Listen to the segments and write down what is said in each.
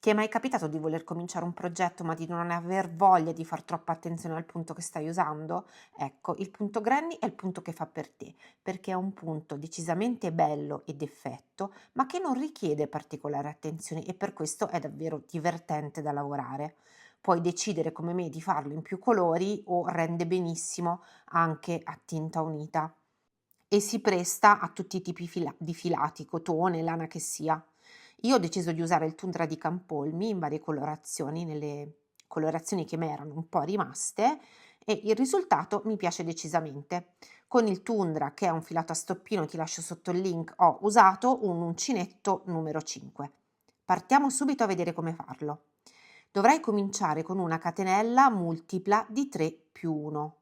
Ti è mai capitato di voler cominciare un progetto ma di non aver voglia di far troppa attenzione al punto che stai usando? Ecco, il punto Granny è il punto che fa per te, perché è un punto decisamente bello ed effetto, ma che non richiede particolare attenzione e per questo è davvero divertente da lavorare. Puoi decidere come me di farlo in più colori o rende benissimo anche a tinta unita e si presta a tutti i tipi di filati, cotone, lana che sia. Io ho deciso di usare il Tundra di Campolmi in varie colorazioni, nelle colorazioni che mi erano un po' rimaste e il risultato mi piace decisamente. Con il Tundra, che è un filato a stoppino, ti lascio sotto il link, ho usato un uncinetto numero 5. Partiamo subito a vedere come farlo. Dovrai cominciare con una catenella multipla di 3 più 1.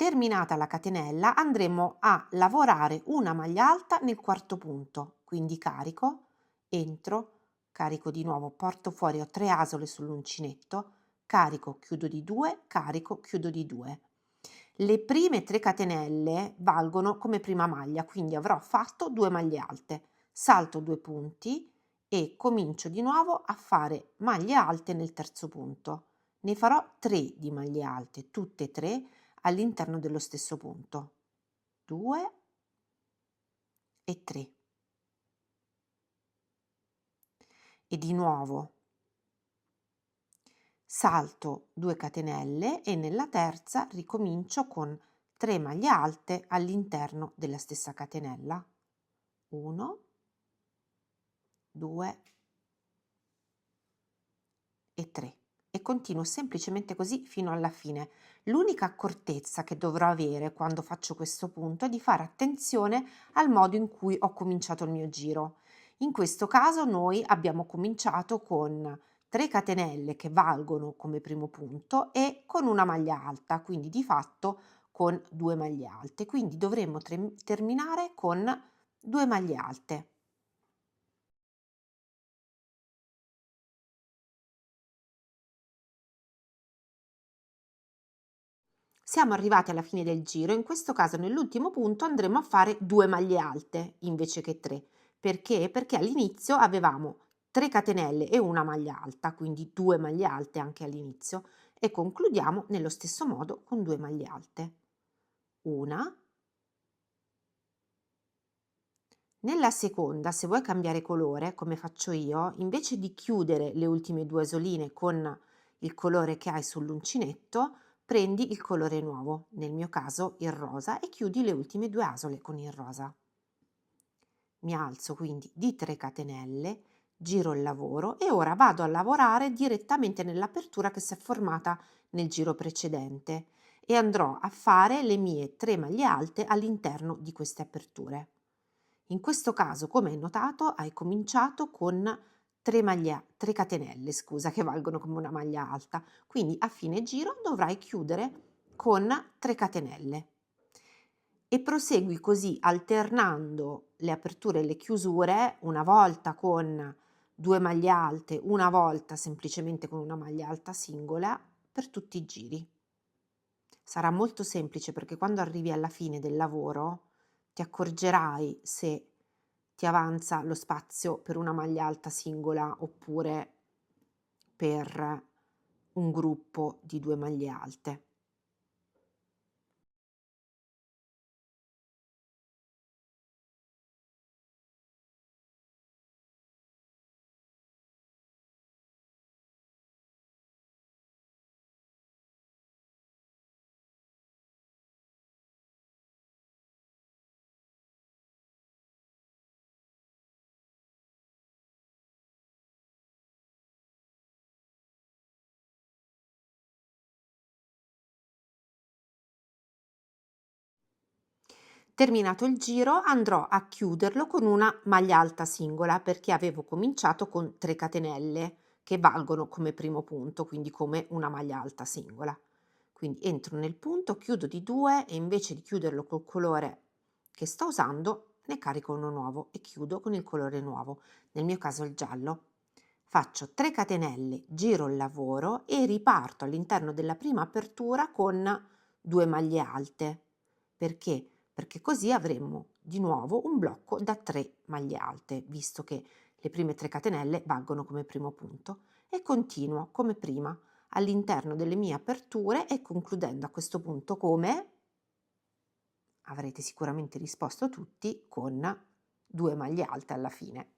Terminata la catenella andremo a lavorare una maglia alta nel quarto punto, quindi carico, entro, carico di nuovo, porto fuori, ho 3 asole sull'uncinetto, carico, chiudo di 2, carico, chiudo di 2. Le prime 3 catenelle valgono come prima maglia, quindi avrò fatto 2 maglie alte, salto 2 punti e comincio di nuovo a fare maglie alte nel terzo punto. Ne farò 3 di maglie alte, tutte e 3 all'interno dello stesso punto. 2 e 3. E di nuovo salto 2 catenelle e nella terza ricomincio con 3 maglie alte all'interno della stessa catenella. 1, 2 e 3 e continuo semplicemente così fino alla fine. L'unica accortezza che dovrò avere quando faccio questo punto è di fare attenzione al modo in cui ho cominciato il mio giro. In questo caso noi abbiamo cominciato con 3 catenelle che valgono come primo punto e con una maglia alta, quindi di fatto con 2 maglie alte. Quindi dovremmo terminare con 2 maglie alte. Siamo arrivati alla fine del giro, in questo caso nell'ultimo punto andremo a fare 2 maglie alte invece che 3. Perché? Perché all'inizio avevamo 3 catenelle e una maglia alta, quindi 2 maglie alte anche all'inizio e concludiamo nello stesso modo con 2 maglie alte. Una. Nella seconda, se vuoi cambiare colore, come faccio io, invece di chiudere le ultime 2 asoline con il colore che hai sull'uncinetto, prendi il colore nuovo, nel mio caso il rosa, e chiudi le ultime 2 asole con il rosa. Mi alzo quindi di 3 catenelle, giro il lavoro e ora vado a lavorare direttamente nell'apertura che si è formata nel giro precedente e andrò a fare le mie 3 maglie alte all'interno di queste aperture. In questo caso, come hai notato, hai cominciato con 3 catenelle, scusa, che valgono come una maglia alta, quindi a fine giro dovrai chiudere con 3 catenelle e prosegui così alternando le aperture e le chiusure, una volta con 2 maglie alte, una volta semplicemente con una maglia alta singola per tutti i giri. Sarà molto semplice perché quando arrivi alla fine del lavoro ti accorgerai se ti avanza lo spazio per una maglia alta singola oppure per un gruppo di 2 maglie alte. Terminato il giro andrò a chiuderlo con una maglia alta singola perché avevo cominciato con 3 catenelle che valgono come primo punto, quindi come una maglia alta singola. Quindi entro nel punto, chiudo di 2 e invece di chiuderlo col colore che sto usando ne carico uno nuovo e chiudo con il colore nuovo, nel mio caso il giallo. Faccio 3 catenelle, giro il lavoro e riparto all'interno della prima apertura con 2 maglie alte. Perché? Perché così avremo di nuovo un blocco da 3 maglie alte, visto che le prime 3 catenelle valgono come primo punto, e continuo come prima all'interno delle mie aperture e concludendo a questo punto come avrete sicuramente risposto tutti con 2 maglie alte alla fine.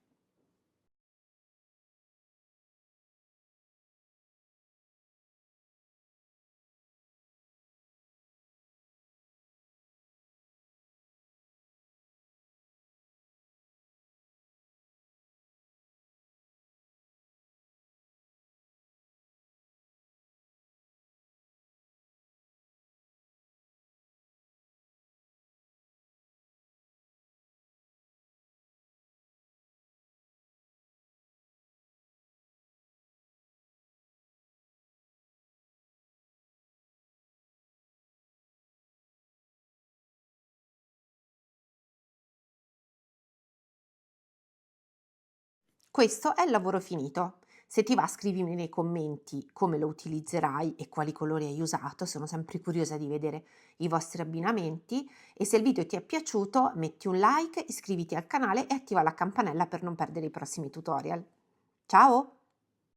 Questo è il lavoro finito. Se ti va, scrivimi nei commenti come lo utilizzerai e quali colori hai usato, sono sempre curiosa di vedere i vostri abbinamenti, e se il video ti è piaciuto metti un like, iscriviti al canale e attiva la campanella per non perdere i prossimi tutorial. Ciao!